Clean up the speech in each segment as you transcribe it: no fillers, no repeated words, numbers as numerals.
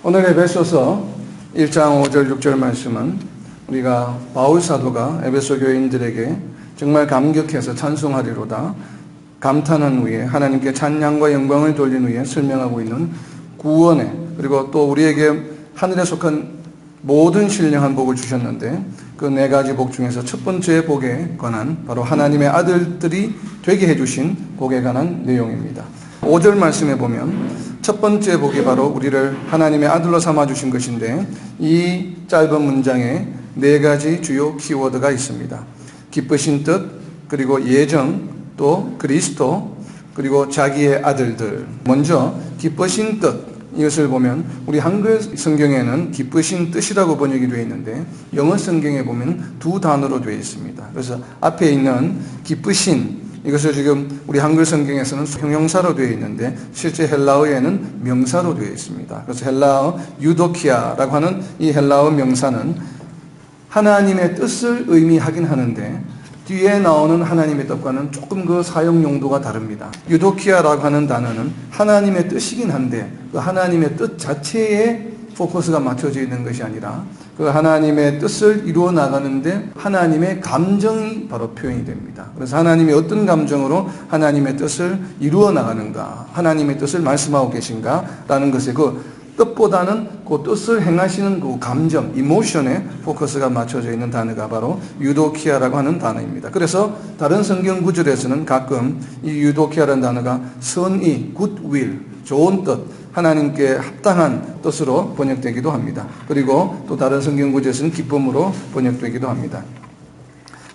오늘 에베소서 1장 5절 6절 말씀은 우리가 바울 사도가 에베소 교인들에게 정말 감격해서 찬송하리로다 감탄한 후에 하나님께 찬양과 영광을 돌린 후에 설명하고 있는 구원의, 그리고 또 우리에게 하늘에 속한 모든 신령한 복을 주셨는데 그 네 가지 복 중에서 첫 번째 복에 관한, 바로 하나님의 아들들이 되게 해주신 복에 관한 내용입니다. 5절 말씀에 보면 첫 번째 복이 바로 우리를 하나님의 아들로 삼아주신 것인데, 이 짧은 문장에 네 가지 주요 키워드가 있습니다. 기쁘신 뜻, 그리고 예정, 또 그리스도, 그리고 자기의 아들들. 먼저 기쁘신 뜻, 이것을 보면 우리 한글 성경에는 기쁘신 뜻이라고 번역이 되어 있는데 영어 성경에 보면 두 단어로 되어 있습니다. 그래서 앞에 있는 기쁘신, 이것을 지금 우리 한글 성경에서는 형용사로 되어 있는데 실제 헬라어에는 명사로 되어 있습니다. 그래서 헬라어 유도키아라고 하는 이 헬라어 명사는 하나님의 뜻을 의미하긴 하는데 뒤에 나오는 하나님의 뜻과는 조금 그 사용 용도가 다릅니다. 유도키아라고 하는 단어는 하나님의 뜻이긴 한데 그 하나님의 뜻 자체에 포커스가 맞춰져 있는 것이 아니라 그 하나님의 뜻을 이루어 나가는데 하나님의 감정이 바로 표현이 됩니다. 그래서 하나님이 어떤 감정으로 하나님의 뜻을 이루어 나가는가, 하나님의 뜻을 말씀하고 계신가라는 것에 그 뜻보다는 그 뜻을 행하시는 그 감정, 이모션에 포커스가 맞춰져 있는 단어가 바로 유도키아라고 하는 단어입니다. 그래서 다른 성경 구절에서는 가끔 이 유도키아라는 단어가 선의, 굿윌, 좋은 뜻, 하나님께 합당한 뜻으로 번역되기도 합니다. 그리고 또 다른 성경 구절에서는 기쁨으로 번역되기도 합니다.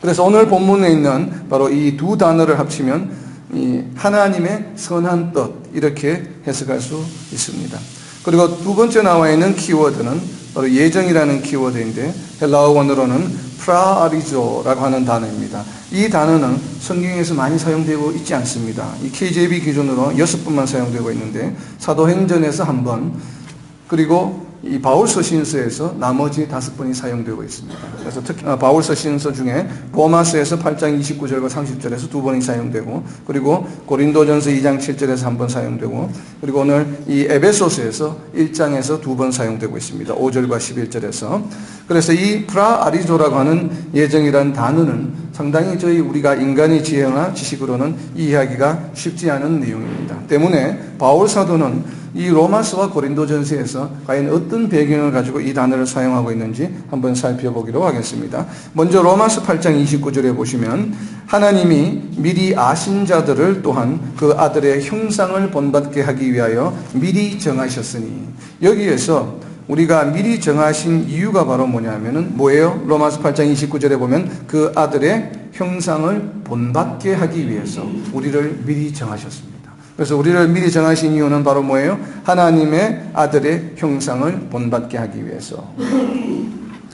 그래서 오늘 본문에 있는 바로 이 두 단어를 합치면 이 하나님의 선한 뜻, 이렇게 해석할 수 있습니다. 그리고 두 번째 나와 있는 키워드는 바로 예정이라는 키워드인데 헬라어 원어로는 프라아리조라고 하는 단어입니다. 이 단어는 성경에서 많이 사용되고 있지 않습니다. 이 KJV 기준으로 6번만 사용되고 있는데 사도행전에서 1번, 그리고 이 바울서 신서에서 나머지 5번이 사용되고 있습니다. 그래서 특히 바울서 신서 중에 로마서에서 8장 29절과 30절에서 2번이 사용되고, 그리고 고린도전서 2장 7절에서 1번 사용되고, 그리고 오늘 이 에베소서에서 1장에서 2번 사용되고 있습니다. 5절과 11절에서. 그래서 이 프라아리조라고 하는 예정이라는 단어는 상당히 우리가 인간의 지혜나 지식으로는 이해하기가 쉽지 않은 내용입니다. 때문에 바울 사도는 이 로마서와 고린도전서에서 과연 어떤 배경을 가지고 이 단어를 사용하고 있는지 한번 살펴보기로 하겠습니다. 먼저 로마서 8장 29절에 보시면 하나님이 미리 아신 자들을 또한 그 아들의 형상을 본받게 하기 위하여 미리 정하셨으니, 여기에서 우리가 미리 정하신 이유가 바로 뭐냐면은 뭐예요? 로마서 8장 29절에 보면 그 아들의 형상을 본받게 하기 위해서 우리를 미리 정하셨습니다. 그래서 우리를 미리 정하신 이유는 바로 뭐예요? 하나님의 아들의 형상을 본받게 하기 위해서.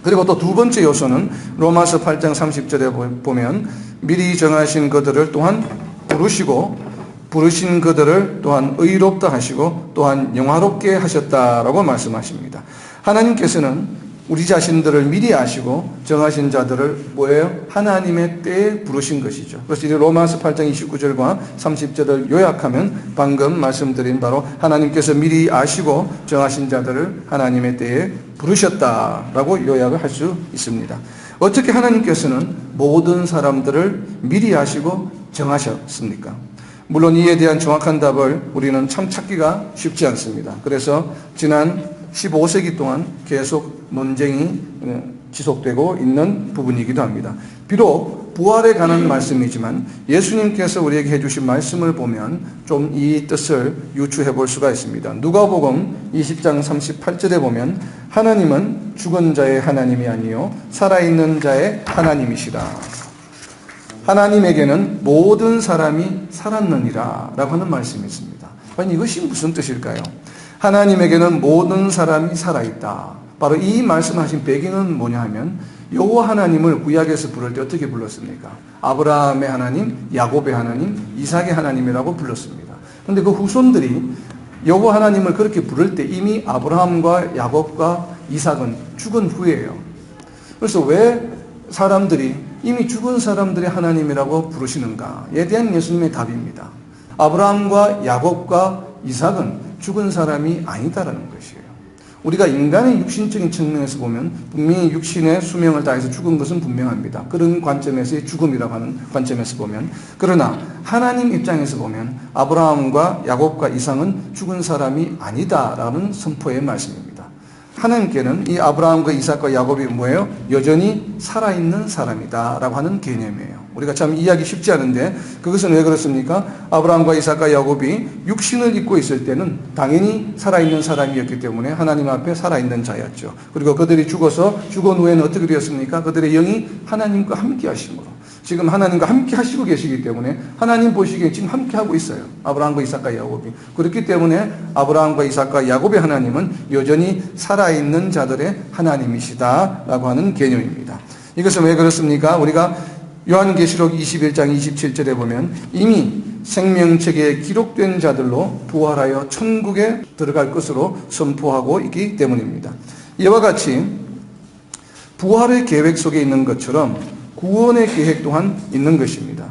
그리고 또 두 번째 요소는 로마서 8장 30절에 보면 미리 정하신 그들을 또한 부르시고 부르신 그들을 또한 의롭다 하시고 또한 영화롭게 하셨다라고 말씀하십니다. 하나님께서는 우리 자신들을 미리 아시고 정하신 자들을 뭐예요? 하나님의 때에 부르신 것이죠. 그래서 이제 로마서 8장 29절과 30절을 요약하면 방금 말씀드린 바로 하나님께서 미리 아시고 정하신 자들을 하나님의 때에 부르셨다라고 요약을 할 수 있습니다. 어떻게 하나님께서는 모든 사람들을 미리 아시고 정하셨습니까? 물론 이에 대한 정확한 답을 우리는 참 찾기가 쉽지 않습니다. 그래서 지난 15세기 동안 계속 논쟁이 지속되고 있는 부분이기도 합니다. 비록 부활에 관한 말씀이지만 예수님께서 우리에게 해주신 말씀을 보면 좀 이 뜻을 유추해 볼 수가 있습니다. 누가복음 20장 38절에 보면 하나님은 죽은 자의 하나님이 아니요 살아있는 자의 하나님이시라. 하나님에게는 모든 사람이 살았느니라 라고 하는 말씀이 있습니다. 과연 이것이 무슨 뜻일까요? 하나님에게는 모든 사람이 살아있다. 바로 이 말씀하신 배경은 뭐냐 하면 여호와 하나님을 구약에서 부를 때 어떻게 불렀습니까? 아브라함의 하나님, 야곱의 하나님, 이삭의 하나님이라고 불렀습니다. 그런데 그 후손들이 여호와 하나님을 그렇게 부를 때 이미 아브라함과 야곱과 이삭은 죽은 후예요. 그래서 왜 사람들이 이미 죽은 사람들의 하나님이라고 부르시는가에 대한 예수님의 답입니다. 아브라함과 야곱과 이삭은 죽은 사람이 아니다라는 것이에요. 우리가 인간의 육신적인 측면에서 보면 분명히 육신의 수명을 다해서 죽은 것은 분명합니다. 그런 관점에서의 죽음이라고 하는 관점에서 보면. 그러나 하나님 입장에서 보면 아브라함과 야곱과 이삭은 죽은 사람이 아니다라는 선포의 말씀입니다. 하나님께는 이 아브라함과 이삭과 야곱이 뭐예요? 여전히 살아있는 사람이다라고 하는 개념이에요. 우리가 참 이해하기 쉽지 않은데 그것은 왜 그렇습니까? 아브라함과 이삭과 야곱이 육신을 입고 있을 때는 당연히 살아있는 사람이었기 때문에 하나님 앞에 살아있는 자였죠. 그리고 그들이 죽어서 죽은 후에는 어떻게 되었습니까? 그들의 영이 하나님과 함께 하심으로 지금 하나님과 함께 하시고 계시기 때문에 하나님 보시기에 지금 함께 하고 있어요. 아브라함과 이삭과 야곱이. 그렇기 때문에 아브라함과 이삭과 야곱의 하나님은 여전히 살아있는 자들의 하나님이시다라고 하는 개념입니다. 이것은 왜 그렇습니까? 우리가 요한계시록 21장 27절에 보면 이미 생명책에 기록된 자들로 부활하여 천국에 들어갈 것으로 선포하고 있기 때문입니다. 이와 같이 부활의 계획 속에 있는 것처럼 구원의 계획 또한 있는 것입니다.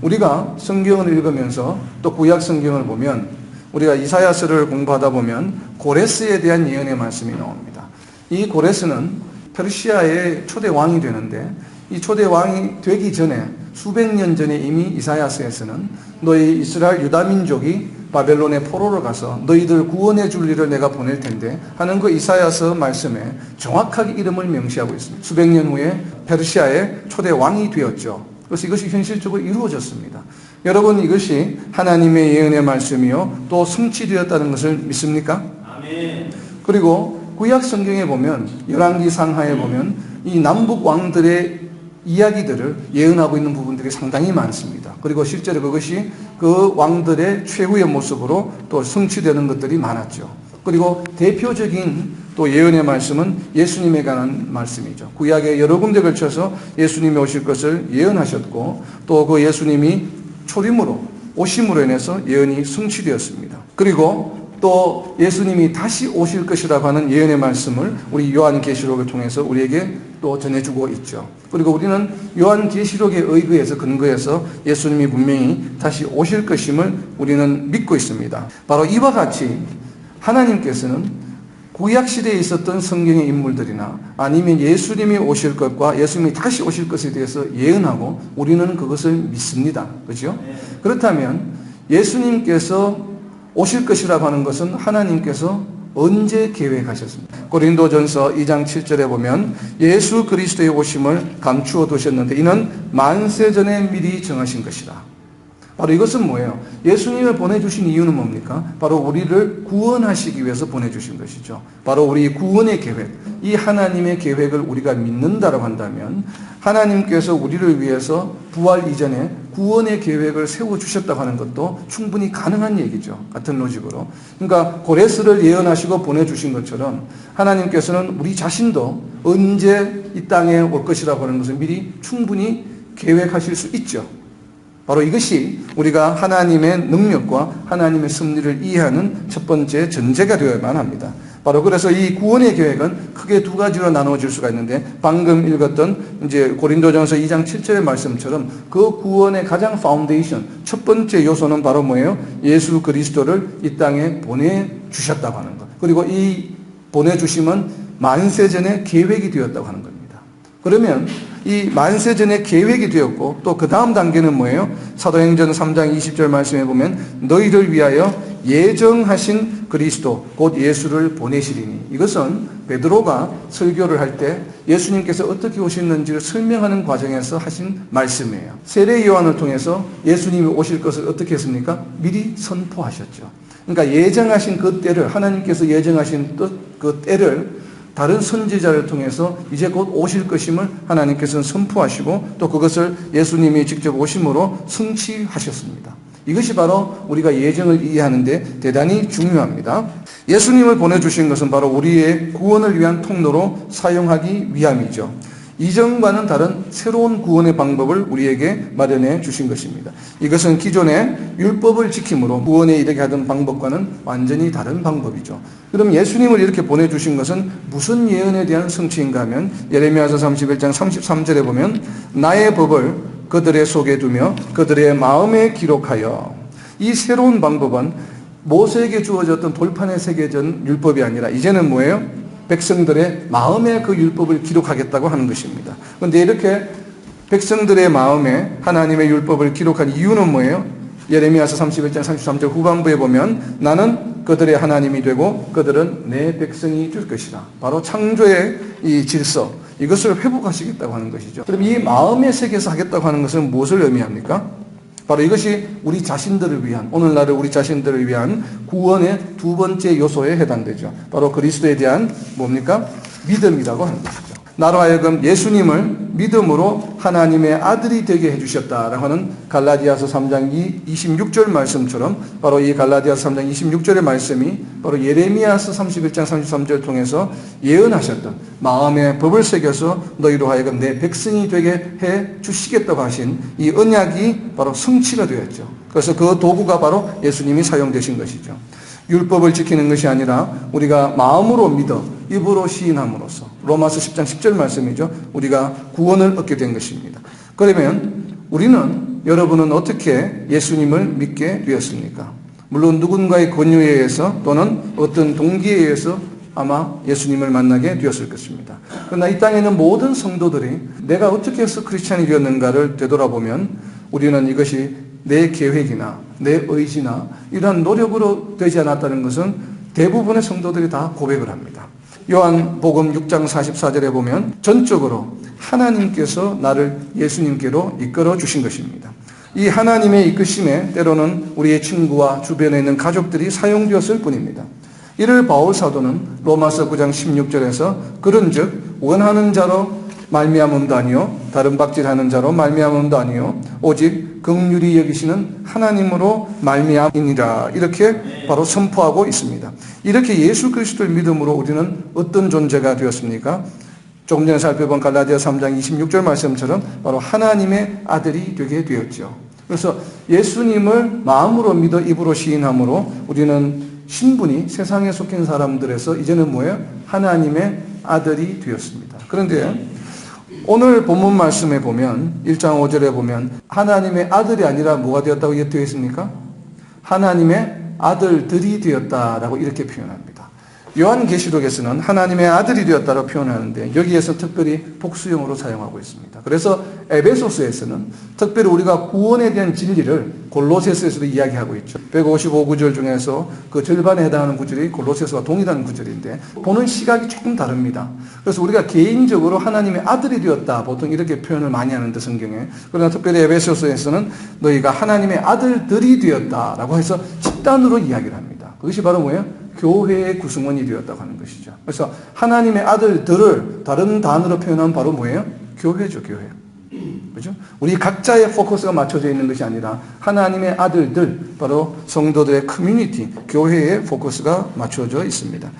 우리가 성경을 읽으면서 또 구약 성경을 보면 우리가 이사야서를 공부하다 보면 고레스에 대한 예언의 말씀이 나옵니다. 이 고레스는 페르시아의 초대 왕이 되는데 이 초대 왕이 되기 전에 수백 년 전에 이미 이사야서에서는 너희 이스라엘 유다 민족이 바벨론의 포로로 가서 너희들 구원해 줄 일을 내가 보낼 텐데 하는 그 이사야서 말씀에 정확하게 이름을 명시하고 있습니다. 수백 년 후에 페르시아의 초대 왕이 되었죠. 그래서 이것이 현실적으로 이루어졌습니다. 여러분 이것이 하나님의 예언의 말씀이요 또 성취되었다는 것을 믿습니까? 아멘. 그리고 구약 성경에 보면 열왕기 상하에 보면 이 남북 왕들의 이야기들을 예언하고 있는 부분들이 상당히 많습니다. 그리고 실제로 그것이 그 왕들의 최후의 모습으로 또 성취되는 것들이 많았죠. 그리고 대표적인 또 예언의 말씀은 예수님에 관한 말씀이죠. 구약의 여러 군데 걸쳐서 예수님이 오실 것을 예언하셨고 또 그 예수님이 초림으로 오심으로 인해서 예언이 성취되었습니다. 그리고 또 예수님이 다시 오실 것이라고 하는 예언의 말씀을 우리 요한계시록을 통해서 우리에게 또 전해주고 있죠. 그리고 우리는 요한계시록에 의거해서 근거해서 예수님이 분명히 다시 오실 것임을 우리는 믿고 있습니다. 바로 이와 같이 하나님께서는 구약시대에 있었던 성경의 인물들이나 아니면 예수님이 오실 것과 예수님이 다시 오실 것에 대해서 예언하고 우리는 그것을 믿습니다. 그렇죠? 그렇다면 예수님께서 오실 것이라고 하는 것은 하나님께서 언제 계획하셨습니까? 고린도전서 2장 7절에 보면 예수 그리스도의 오심을 감추어 두셨는데 이는 만세 전에 미리 정하신 것이다. 바로 이것은 뭐예요? 예수님을 보내주신 이유는 뭡니까? 바로 우리를 구원하시기 위해서 보내주신 것이죠. 바로 우리 구원의 계획, 이 하나님의 계획을 우리가 믿는다고 한다면 하나님께서 우리를 위해서 부활 이전에 구원의 계획을 세워주셨다고 하는 것도 충분히 가능한 얘기죠. 같은 로직으로. 그러니까 고레스를 예언하시고 보내주신 것처럼 하나님께서는 우리 자신도 언제 이 땅에 올 것이라고 하는 것을 미리 충분히 계획하실 수 있죠. 바로 이것이 우리가 하나님의 능력과 하나님의 섭리를 이해하는 첫 번째 전제가 되어야만 합니다. 바로 그래서 이 구원의 계획은 크게 두 가지로 나누어질 수가 있는데 방금 읽었던 이제 고린도전서 2장 7절의 말씀처럼 그 구원의 가장 파운데이션 첫 번째 요소는 바로 뭐예요? 예수 그리스도를 이 땅에 보내주셨다고 하는 것. 그리고 이 보내주심은 만세 전에 계획이 되었다고 하는 겁니다. 그러면 이 만세 전에 계획이 되었고 또 그 다음 단계는 뭐예요? 사도행전 3장 20절 말씀에 보면 너희를 위하여 예정하신 그리스도 곧 예수를 보내시리니 이것은 베드로가 설교를 할 때 예수님께서 어떻게 오셨는지를 설명하는 과정에서 하신 말씀이에요. 세례 요한을 통해서 예수님이 오실 것을 어떻게 했습니까? 미리 선포하셨죠. 그러니까 예정하신 그 때를 하나님께서 예정하신 그 때를 다른 선지자를 통해서 이제 곧 오실 것임을 하나님께서는 선포하시고 또 그것을 예수님이 직접 오심으로 성취하셨습니다. 이것이 바로 우리가 예정을 이해하는데 대단히 중요합니다. 예수님을 보내주신 것은 바로 우리의 구원을 위한 통로로 사용하기 위함이죠. 이전과는 다른 새로운 구원의 방법을 우리에게 마련해 주신 것입니다. 이것은 기존의 율법을 지킴으로 구원에 이르게 하던 방법과는 완전히 다른 방법이죠. 그럼 예수님을 이렇게 보내주신 것은 무슨 예언에 대한 성취인가 하면 예레미야서 31장 33절에 보면 나의 법을 그들의 속에 두며 그들의 마음에 기록하여 이 새로운 방법은 모세에게 주어졌던 돌판에 새겨진 율법이 아니라 이제는 뭐예요? 백성들의 마음에 그 율법을 기록하겠다고 하는 것입니다. 그런데 이렇게 백성들의 마음에 하나님의 율법을 기록한 이유는 뭐예요? 예레미야서 31장 33절 후반부에 보면 나는 그들의 하나님이 되고 그들은 내 백성이 될 것이라. 바로 창조의 이 질서, 이것을 회복하시겠다고 하는 것이죠. 그럼 이 마음의 세계에서 하겠다고 하는 것은 무엇을 의미합니까? 바로 이것이 우리 자신들을 위한, 오늘날의 우리 자신들을 위한 구원의 두 번째 요소에 해당되죠. 바로 그리스도에 대한 뭡니까? 믿음이라고 하는 것이죠. 나로 하여금 예수님을 믿음으로 하나님의 아들이 되게 해주셨다라고 하는 갈라디아서 3장 26절 말씀처럼 바로 이 갈라디아서 3장 26절의 말씀이 바로 예레미야서 31장 33절을 통해서 예언하셨던 마음의 법을 새겨서 너희로 하여금 내 백성이 되게 해 주시겠다고 하신 이 언약이 바로 성취가 되었죠. 그래서 그 도구가 바로 예수님이 사용되신 것이죠. 율법을 지키는 것이 아니라 우리가 마음으로 믿어 입으로 시인함으로써 로마서 10장 10절 말씀이죠. 우리가 구원을 얻게 된 것입니다. 그러면 우리는, 여러분은 어떻게 예수님을 믿게 되었습니까? 물론 누군가의 권유에 의해서 또는 어떤 동기에 의해서 아마 예수님을 만나게 되었을 것입니다. 그러나 이 땅에 있는 모든 성도들이 내가 어떻게 해서 크리스찬이 되었는가를 되돌아보면 우리는 이것이 내 계획이나 내 의지나 이러한 노력으로 되지 않았다는 것은 대부분의 성도들이 다 고백을 합니다. 요한복음 6장 44절에 보면 전적으로 하나님께서 나를 예수님께로 이끌어 주신 것입니다. 이 하나님의 이끄심에 때로는 우리의 친구와 주변에 있는 가족들이 사용되었을 뿐입니다. 이를 바울 사도는 로마서 9장 16절에서 그런즉 원하는 자로 말미암음도 아니요 다른 박질하는 자로 말미암음도 아니요 오직 긍휼히 여기시는 하나님으로 말미암이니라, 이렇게 바로 선포하고 있습니다. 이렇게 예수 그리스도를 믿음으로 우리는 어떤 존재가 되었습니까? 조금 전에 살펴본 갈라디아서 3장 26절 말씀처럼 바로 하나님의 아들이 되게 되었죠. 그래서 예수님을 마음으로 믿어 입으로 시인함으로 우리는 신분이 세상에 속한 사람들에서 이제는 뭐예요? 하나님의 아들이 되었습니다. 그런데 오늘 본문 말씀에 보면 1장 5절에 보면 하나님의 아들이 아니라 뭐가 되었다고 되어 있습니까? 하나님의 아들들이 되었다라고 이렇게 표현합니다. 요한계시록에서는 하나님의 아들이 되었다고 표현하는데 여기에서 특별히 복수형으로 사용하고 있습니다. 그래서 에베소서에서는 특별히 우리가 구원에 대한 진리를 골로새서에서도 이야기하고 있죠. 155구절 중에서 그 절반에 해당하는 구절이 골로새서와 동일한 구절인데 보는 시각이 조금 다릅니다. 그래서 우리가 개인적으로 하나님의 아들이 되었다, 보통 이렇게 표현을 많이 하는데 성경에, 그러나 특별히 에베소서에서는 너희가 하나님의 아들들이 되었다라고 해서 집단으로 이야기를 합니다. 그것이 바로 뭐예요? 교회의 구성원이 되었다고 하는 것이죠. 그래서 하나님의 아들들을 다른 단어로 표현하면 바로 뭐예요? 교회죠, 교회. 그죠? 우리 각자의 포커스가 맞춰져 있는 것이 아니라 하나님의 아들들, 바로 성도들의 커뮤니티, 교회의 포커스가 맞춰져 있습니다.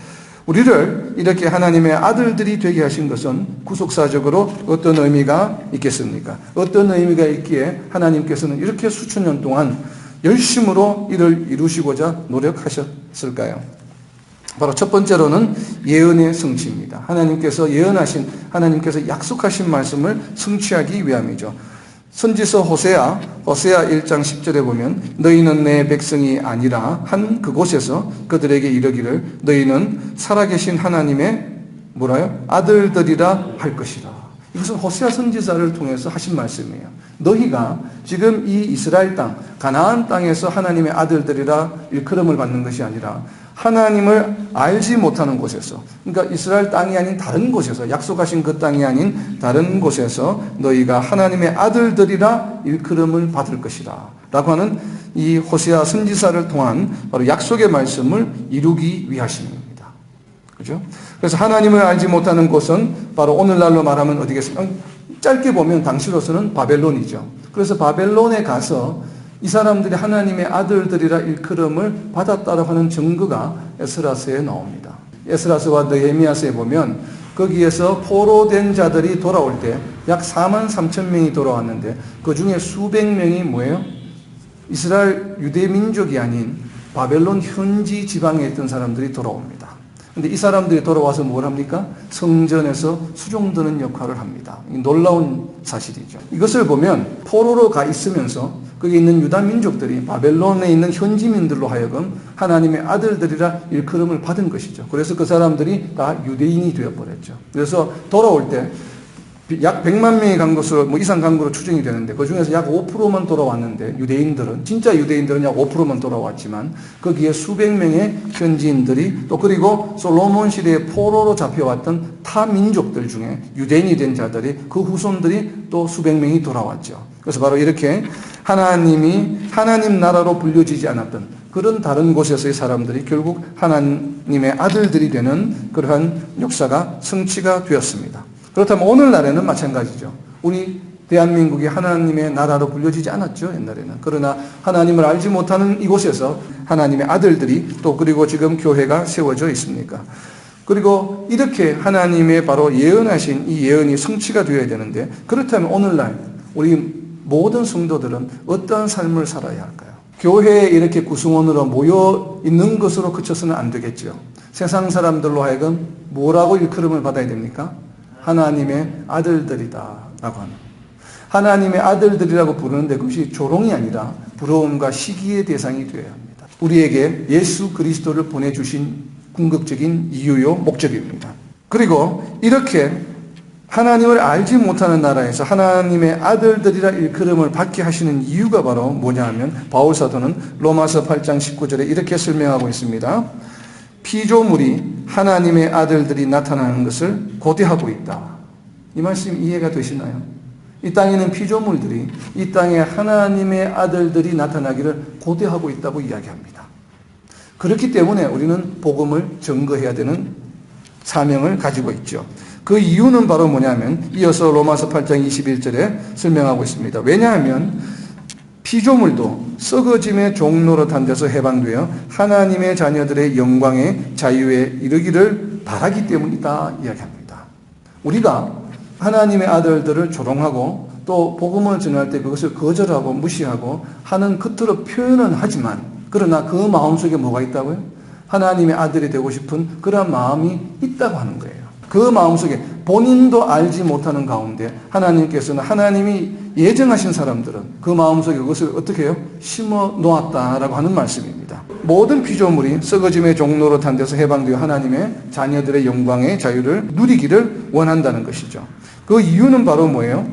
우리를 이렇게 하나님의 아들들이 되게 하신 것은 구속사적으로 어떤 의미가 있겠습니까? 어떤 의미가 있기에 하나님께서는 이렇게 수천 년 동안 열심으로 이를 이루시고자 노력하셨을까요? 바로 첫 번째로는 예언의 성취입니다. 하나님께서 예언하신, 하나님께서 약속하신 말씀을 성취하기 위함이죠. 선지서 호세아 1장 10절에 보면 너희는 내 백성이 아니라 한 그곳에서 그들에게 이르기를 너희는 살아계신 하나님의 뭐라요? 아들들이라 할 것이라. 이것은 호세아 선지자를 통해서 하신 말씀이에요. 너희가 지금 이 이스라엘 땅, 가나안 땅에서 하나님의 아들들이라 일컬음을 받는 것이 아니라 하나님을 알지 못하는 곳에서, 그러니까 이스라엘 땅이 아닌 다른 곳에서, 약속하신 그 땅이 아닌 다른 곳에서 너희가 하나님의 아들들이라 일컬음을 받을 것이라 라고 하는 이 호세아 선지자를 통한 바로 약속의 말씀을 이루기 위하심입니다. 그죠? 그래서 하나님을 알지 못하는 곳은 바로 오늘날로 말하면 어디겠습니까? 짧게 보면 당시로서는 바벨론이죠. 그래서 바벨론에 가서 이 사람들이 하나님의 아들들이라 일컬음을 받았다고 하는 증거가 에스라서에 나옵니다. 에스라서와 느헤미야서에 보면 거기에서 포로된 자들이 돌아올 때 약 4만 3천 명이 돌아왔는데 그 중에 수백 명이 뭐예요? 이스라엘 유대 민족이 아닌 바벨론 현지 지방에 있던 사람들이 돌아옵니다. 근데 이 사람들이 돌아와서 뭘 합니까? 성전에서 수종드는 역할을 합니다. 놀라운 사실이죠. 이것을 보면 포로로 가 있으면서 거기 있는 유다 민족들이 바벨론에 있는 현지민들로 하여금 하나님의 아들들이라 일컬음을 받은 것이죠. 그래서 그 사람들이 다 유대인이 되어버렸죠. 그래서 돌아올 때 약 100만 명이 간 것으로 이상 간 것으로 추정이 되는데 그 중에서 약 5%만 돌아왔는데 유대인들은 진짜 유대인들은 약 5%만 돌아왔지만 거기에 수백 명의 현지인들이 또 그리고 솔로몬 시대에 포로로 잡혀왔던 타 민족들 중에 유대인이 된 자들이 그 후손들이 또 수백 명이 돌아왔죠. 그래서 바로 이렇게 하나님이 하나님 나라로 불려지지 않았던 그런 다른 곳에서의 사람들이 결국 하나님의 아들들이 되는 그러한 역사가 성취가 되었습니다. 그렇다면 오늘날에는 마찬가지죠. 우리 대한민국이 하나님의 나라로 불려지지 않았죠, 옛날에는. 그러나 하나님을 알지 못하는 이곳에서 하나님의 아들들이 또 그리고 지금 교회가 세워져 있습니까? 그리고 이렇게 하나님의 바로 예언하신 이 예언이 성취가 되어야 되는데 그렇다면 오늘날 우리 모든 성도들은 어떠한 삶을 살아야 할까요? 교회에 이렇게 구성원으로 모여 있는 것으로 그쳐서는 안 되겠죠. 세상 사람들로 하여금 뭐라고 일컬음을 받아야 됩니까? 하나님의 아들들이다 라고 하는 하나님의 아들들이라고 부르는데 그것이 조롱이 아니라 부러움과 시기의 대상이 되어야 합니다. 우리에게 예수 그리스도를 보내주신 궁극적인 이유요 목적입니다. 그리고 이렇게 하나님을 알지 못하는 나라에서 하나님의 아들들이라 일컬음을 받게 하시는 이유가 바로 뭐냐 하면 바울 사도는 로마서 8장 19절에 이렇게 설명하고 있습니다. 피조물이 하나님의 아들들이 나타나는 것을 고대하고 있다. 이 말씀 이해가 되시나요? 이 땅에는 피조물들이 이 땅에 하나님의 아들들이 나타나기를 고대하고 있다고 이야기합니다. 그렇기 때문에 우리는 복음을 증거해야 되는 사명을 가지고 있죠. 그 이유는 바로 뭐냐면 이어서 로마서 8장 21절에 설명하고 있습니다. 왜냐하면 피조물도 썩어짐의 종노릇한 데서 해방되어 하나님의 자녀들의 영광의 자유에 이르기를 바라기 때문이다 이야기합니다. 우리가 하나님의 아들들을 조롱하고 또 복음을 전할 때 그것을 거절하고 무시하고 하는 겉으로 표현은 하지만 그러나 그 마음속에 뭐가 있다고요? 하나님의 아들이 되고 싶은 그런 마음이 있다고 하는 거예요. 그 마음속에 본인도 알지 못하는 가운데 하나님께서는 하나님이 예정하신 사람들은 그 마음속에 그것을 어떻게 해요? 심어 놓았다라고 하는 말씀입니다. 모든 피조물이 썩어짐의 종노릇한 데서 해방되어 하나님의 자녀들의 영광의 자유를 누리기를 원한다는 것이죠. 그 이유는 바로 뭐예요?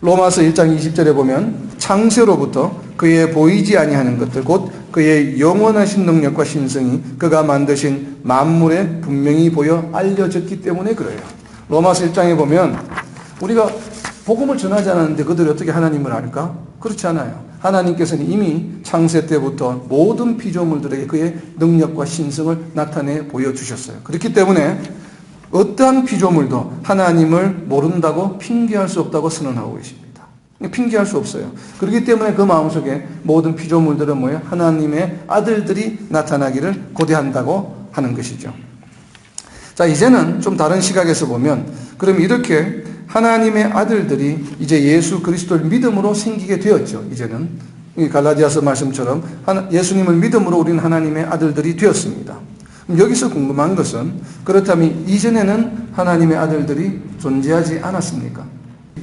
로마서 1장 20절에 보면 창세로부터 그의 보이지 아니하는 것들 곧 그의 영원하신 능력과 신성이 그가 만드신 만물에 분명히 보여 알려졌기 때문에 그래요. 로마서 1장에 보면 우리가 복음을 전하지 않았는데 그들이 어떻게 하나님을 알까? 그렇지 않아요. 하나님께서는 이미 창세 때부터 모든 피조물들에게 그의 능력과 신성을 나타내 보여주셨어요. 그렇기 때문에 어떠한 피조물도 하나님을 모른다고 핑계할 수 없다고 선언하고 계십니다. 핑계할 수 없어요. 그렇기 때문에 그 마음속에 모든 피조물들은 뭐예요? 하나님의 아들들이 나타나기를 고대한다고 하는 것이죠. 자, 이제는 좀 다른 시각에서 보면 그럼 이렇게 하나님의 아들들이 이제 예수 그리스도를 믿음으로 생기게 되었죠. 이제는 갈라디아서 말씀처럼 예수님을 믿음으로 우리는 하나님의 아들들이 되었습니다. 여기서 궁금한 것은 그렇다면 이전에는 하나님의 아들들이 존재하지 않았습니까?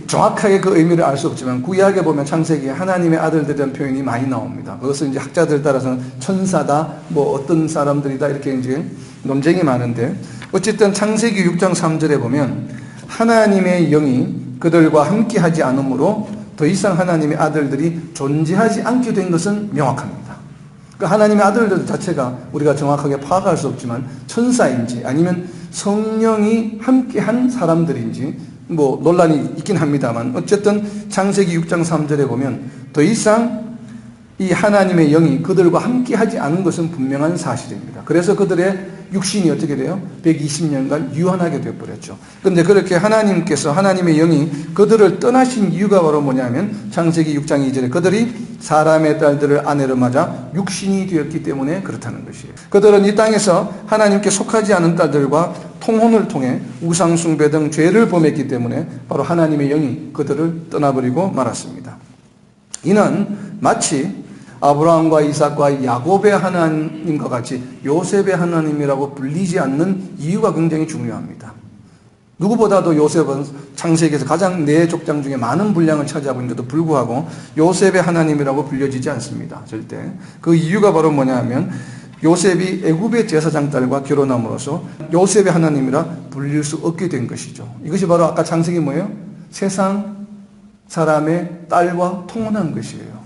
정확하게 그 의미를 알 수 없지만 구약에 보면 창세기에 하나님의 아들들이라는 표현이 많이 나옵니다. 그것은 이제 학자들 따라서는 천사다, 뭐 어떤 사람들이다 이렇게 이제 논쟁이 많은데 어쨌든 창세기 6장 3절에 보면 하나님의 영이 그들과 함께 하지 않으므로 더 이상 하나님의 아들들이 존재하지 않게 된 것은 명확합니다. 그 하나님의 아들들 자체가 우리가 정확하게 파악할 수 없지만 천사인지 아니면 성령이 함께한 사람들인지 뭐 논란이 있긴 합니다만 어쨌든 창세기 6장 3절에 보면 더 이상 이 하나님의 영이 그들과 함께하지 않은 것은 분명한 사실입니다. 그래서 그들의 육신이 어떻게 돼요? 120년간 유한하게 되어버렸죠. 그런데 그렇게 하나님께서 하나님의 영이 그들을 떠나신 이유가 바로 뭐냐면 창세기 6장 2절에 그들이 사람의 딸들을 아내로 맞아 육신이 되었기 때문에 그렇다는 것이에요. 그들은 이 땅에서 하나님께 속하지 않은 딸들과 통혼을 통해 우상숭배 등 죄를 범했기 때문에 바로 하나님의 영이 그들을 떠나버리고 말았습니다. 이는 마치 아브라함과 이삭과 야곱의 하나님과 같이 요셉의 하나님이라고 불리지 않는 이유가 굉장히 중요합니다. 누구보다도 요셉은 창세기에서 가장 네 족장 중에 많은 분량을 차지하고 있는데도 불구하고 요셉의 하나님이라고 불려지지 않습니다. 절대. 그 이유가 바로 뭐냐면 요셉이 애굽의 제사장 딸과 결혼함으로써 요셉의 하나님이라 불릴 수 없게 된 것이죠. 이것이 바로 아까 창세기 뭐예요? 세상 사람의 딸과 통혼한 것이에요.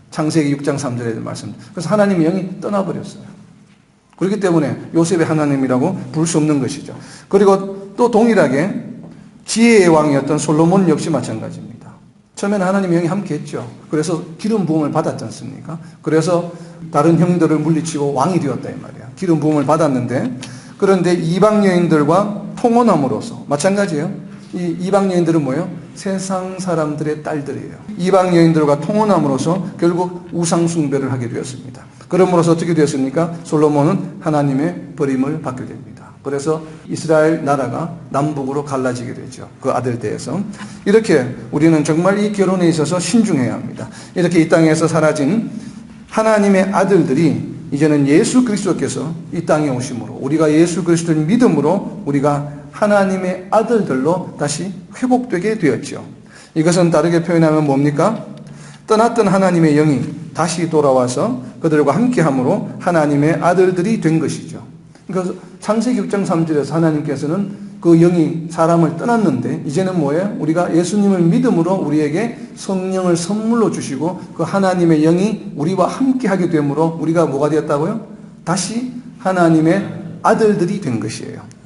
창세기 6장 3절에 말씀. 그래서 하나님의 영이 떠나버렸어요. 그렇기 때문에 요셉의 하나님이라고 부를 수 없는 것이죠. 그리고 또 동일하게 지혜의 왕이었던 솔로몬 역시 마찬가지입니다. 처음에는 하나님의 영이 함께 했죠. 그래서 기름 부음을 받았지 않습니까? 그래서 다른 형들을 물리치고 왕이 되었다 이 말이야. 기름 부음을 받았는데 그런데 이방 여인들과 통혼함으로써 마찬가지예요. 이 이방 여인들은 뭐예요? 세상 사람들의 딸들이에요. 이방 여인들과 통혼함으로써 결국 우상 숭배를 하게 되었습니다. 그러므로서 어떻게 되었습니까? 솔로몬은 하나님의 버림을 받게 됩니다. 그래서 이스라엘 나라가 남북으로 갈라지게 되죠. 그 아들 때에서. 이렇게 우리는 정말 이 결혼에 있어서 신중해야 합니다. 이렇게 이 땅에서 사라진 하나님의 아들들이 이제는 예수 그리스도께서 이 땅에 오심으로 우리가 예수 그리스도를 믿음으로 우리가 하나님의 아들들로 다시 회복되게 되었죠. 이것은 다르게 표현하면 뭡니까? 떠났던 하나님의 영이 다시 돌아와서 그들과 함께함으로 하나님의 아들들이 된 것이죠. 그러니까 창세기 6장 3절에서 하나님께서는 그 영이 사람을 떠났는데 이제는 뭐예요? 우리가 예수님을 믿음으로 우리에게 성령을 선물로 주시고 그 하나님의 영이 우리와 함께하게 되므로 우리가 뭐가 되었다고요? 다시 하나님의 아들들이 된 것이에요.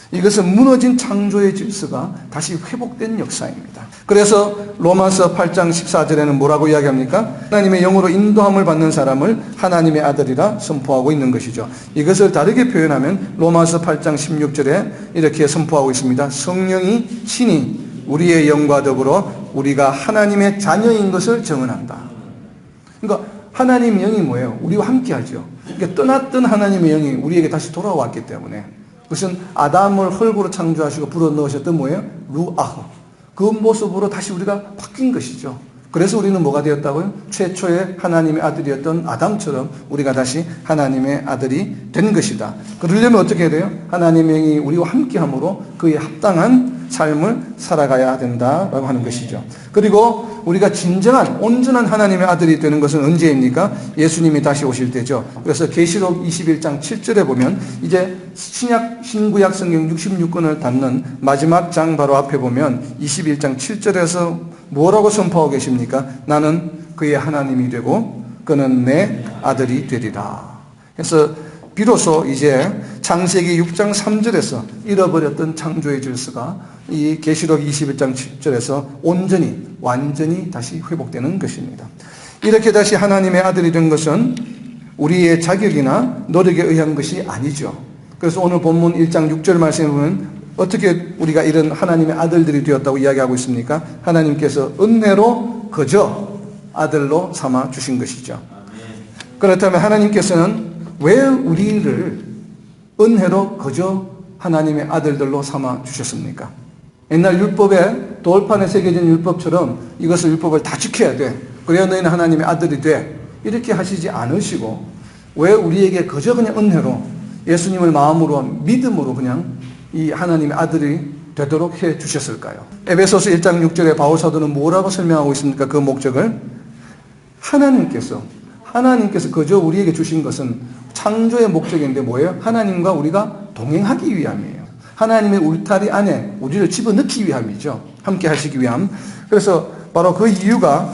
이것은 무너진 창조의 질서가 다시 회복된 역사입니다. 그래서 로마서 8장 14절에는 뭐라고 이야기합니까? 하나님의 영으로 인도함을 받는 사람을 하나님의 아들이라 선포하고 있는 것이죠. 이것을 다르게 표현하면 로마서 8장 16절에 이렇게 선포하고 있습니다. 성령이 친히 우리의 영과 더불어 우리가 하나님의 자녀인 것을 증언한다. 그러니까 하나님의 영이 뭐예요? 우리와 함께하죠. 그러니까 떠났던 하나님의 영이 우리에게 다시 돌아왔기 때문에 그것은 아담을 흙으로 창조하시고 불어넣으셨던 뭐예요? 루아흐. 그 모습으로 다시 우리가 바뀐 것이죠. 그래서 우리는 뭐가 되었다고요? 최초의 하나님의 아들이었던 아담처럼 우리가 다시 하나님의 아들이 된 것이다. 그러려면 어떻게 해야 돼요? 하나님의 영이 우리와 함께함으로 그에 합당한 삶을 살아가야 된다라고 하는 것이죠. 그리고 우리가 진정한 온전한 하나님의 아들이 되는 것은 언제입니까? 예수님이 다시 오실 때죠. 그래서 계시록 21장 7절에 보면 이제 신구약 성경 66권을 담는 마지막 장 바로 앞에 보면 21장 7절에서 뭐라고 선포하고 계십니까? 나는 그의 하나님이 되고 그는 내 아들이 되리라. 그래서 비로소 이제 창세기 6장 3절에서 잃어버렸던 창조의 질서가 이 계시록 21장 7절에서 완전히 다시 회복되는 것입니다. 이렇게 다시 하나님의 아들이 된 것은 우리의 자격이나 노력에 의한 것이 아니죠. 그래서 오늘 본문 1장 6절 말씀에 보면 어떻게 우리가 이런 하나님의 아들들이 되었다고 이야기하고 있습니까? 하나님께서 은혜로 거저 아들로 삼아 주신 것이죠. 그렇다면 하나님께서는 왜 우리를 은혜로 거저 하나님의 아들들로 삼아 주셨습니까? 옛날 율법에 돌판에 새겨진 율법처럼 이것을 율법을 다 지켜야 돼. 그래야 너희는 하나님의 아들이 돼. 이렇게 하시지 않으시고 왜 우리에게 거저 그냥 은혜로 예수님을 마음으로 믿음으로 그냥 이 하나님의 아들이 되도록 해 주셨을까요? 에베소서 1장 6절에 바울 사도는 뭐라고 설명하고 있습니까? 그 목적을 하나님께서 그저 우리에게 주신 것은 창조의 목적인데 뭐예요? 하나님과 우리가 동행하기 위함이에요. 하나님의 울타리 안에 우리를 집어넣기 위함이죠. 함께 하시기 위함. 그래서 바로 그 이유가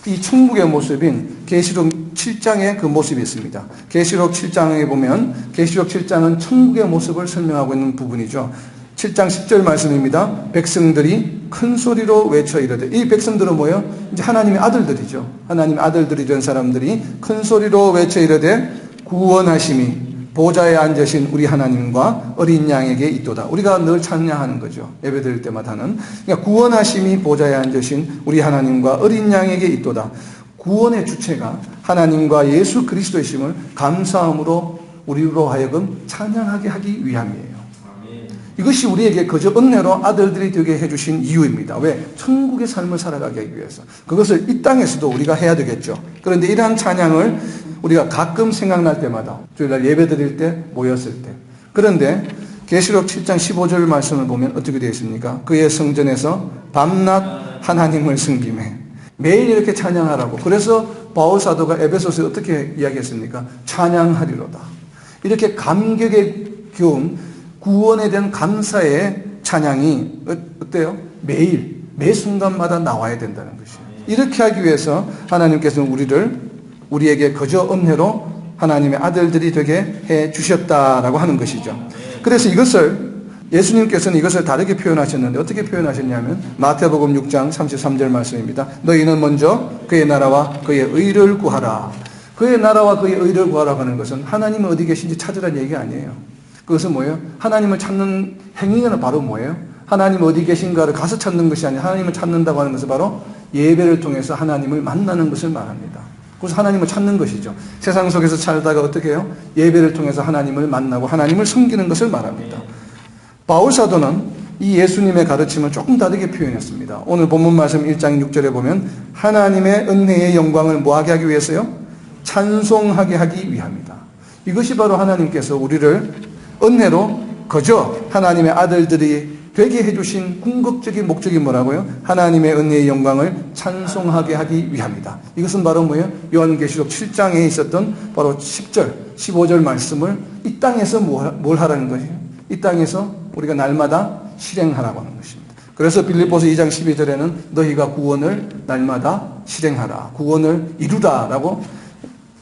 이 천국의 모습인 계시록 7장의 그 모습이 있습니다. 계시록 7장에 보면 계시록 7장은 천국의 모습을 설명하고 있는 부분이죠. 7장 10절 말씀입니다. 백성들이 큰 소리로 외쳐 이르되, 이 백성들은 뭐예요? 이제 하나님의 아들들이죠. 하나님의 아들들이 된 사람들이 큰 소리로 외쳐 이르되 구원하심이 보좌에 앉으신 우리 하나님과 어린 양에게 있도다. 우리가 늘 찬양하는 거죠. 예배드릴 때마다 하는. 그러니까 구원하심이 보좌에 앉으신 우리 하나님과 어린 양에게 있도다. 구원의 주체가 하나님과 예수 그리스도이심을 감사함으로 우리로 하여금 찬양하게 하기 위함이에요. 이것이 우리에게 그저 은혜로 아들들이 되게 해주신 이유입니다. 왜? 천국의 삶을 살아가기 하기 위해서. 그것을 이 땅에서도 우리가 해야 되겠죠. 그런데 이러한 찬양을 우리가 가끔 생각날 때마다 주일날 예배 드릴 때, 모였을 때. 그런데 계시록 7장 15절 말씀을 보면 어떻게 되어 있습니까? 그의 성전에서 밤낮 하나님을 섬기매. 매일 이렇게 찬양하라고. 그래서 바울 사도가 에베소서에 어떻게 이야기했습니까? 찬양하리로다. 이렇게 감격에 겨운 구원에 대한 감사의 찬양이 어때요? 매일, 매 순간마다 나와야 된다는 것이에요. 이렇게 하기 위해서 하나님께서는 우리에게 거저 은혜로 하나님의 아들들이 되게 해 주셨다라고 하는 것이죠. 그래서 예수님께서는 이것을 다르게 표현하셨는데 어떻게 표현하셨냐면 마태복음 6장 33절 말씀입니다. 너희는 먼저 그의 나라와 그의 의를 구하라. 그의 나라와 그의 의를 구하라고 하는 것은 하나님은 어디 계신지 찾으라는 얘기가 아니에요. 그것은 뭐예요? 하나님을 찾는 행위는 바로 뭐예요? 하나님 어디 계신가를 가서 찾는 것이 아니라 하나님을 찾는다고 하는 것은 바로 예배를 통해서 하나님을 만나는 것을 말합니다. 그래서 하나님을 찾는 것이죠. 세상 속에서 살다가 어떻게 해요? 예배를 통해서 하나님을 만나고 하나님을 섬기는 것을 말합니다. 바울 사도는 이 예수님의 가르침을 조금 다르게 표현했습니다. 오늘 본문 말씀 1장 6절에 보면 하나님의 은혜의 영광을 뭐하게 하기 위해서요? 찬송하게 하기 위함이다. 이것이 바로 하나님께서 우리를 은혜로 그저 하나님의 아들들이 되게 해주신 궁극적인 목적이 뭐라고요? 하나님의 은혜의 영광을 찬송하게 하기 위함이다. 이것은 바로 뭐예요? 요한계시록 7장에 있었던 바로 10절, 15절 말씀을 이 땅에서 뭘 하라는 것이에요? 이 땅에서 우리가 날마다 실행하라고 하는 것입니다. 그래서 빌립보서 2장 12절에는 너희가 구원을 날마다 실행하라. 구원을 이루라라고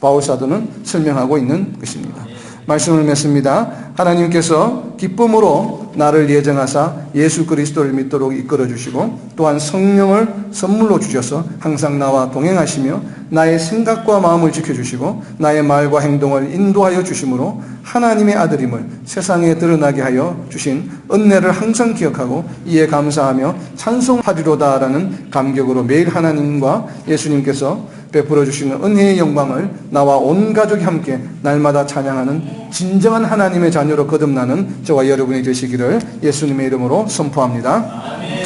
바울 사도는 설명하고 있는 것입니다. 말씀을 맺습니다. 하나님께서 기쁨으로 나를 예정하사 예수 그리스도를 믿도록 이끌어 주시고 또한 성령을 선물로 주셔서 항상 나와 동행하시며 나의 생각과 마음을 지켜주시고 나의 말과 행동을 인도하여 주심으로 하나님의 아들임을 세상에 드러나게 하여 주신 은혜를 항상 기억하고 이에 감사하며 찬송하리로다라는 감격으로 매일 하나님과 예수님께서 베풀어 주시는 은혜의 영광을 나와 온 가족이 함께 날마다 찬양하는 진정한 하나님의 자녀로 거듭나는 저와 여러분이 되시기를 예수님의 이름으로 선포합니다. 아멘.